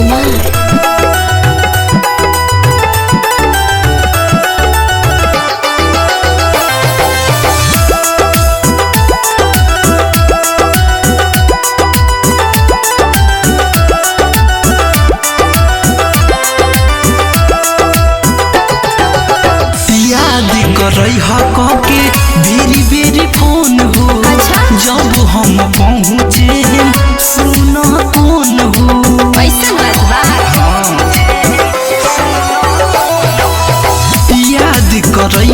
कुमार। करई के बेरी बेरी फोन हो। अच्छा? जब हम पहुँचे सुन कौन हो। ऐसा बात बा। याद करई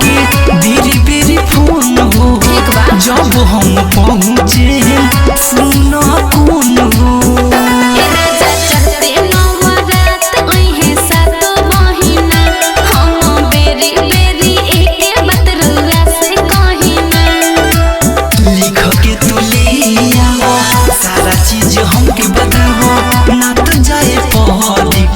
के बेरी बेरी फोन हो। ठीक बा। जब हम पहुँचे सुन कौन हो। हमके बताओ ना तो जाए पहली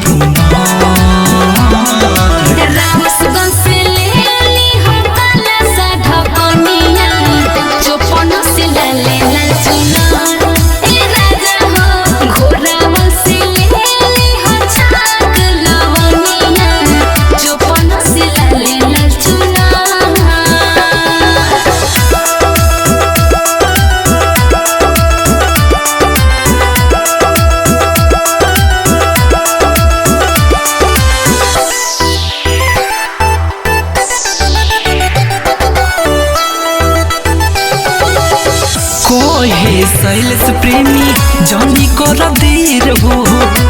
शैलेश प्रेमी जानी कर देर हो।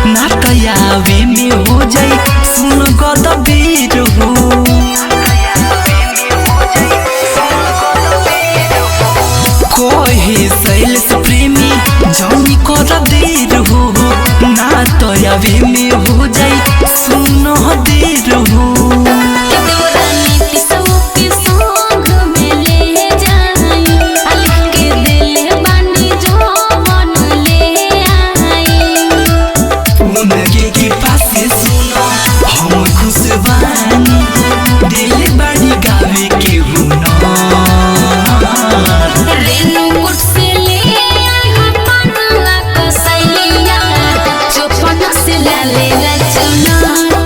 ना तयावे में हो जाए सुन गद बेर हो। कहे शैलेश प्रेमी जानी कर देर हो। ना तयावे में हो जाए सुन देर हो। ले ला चुना।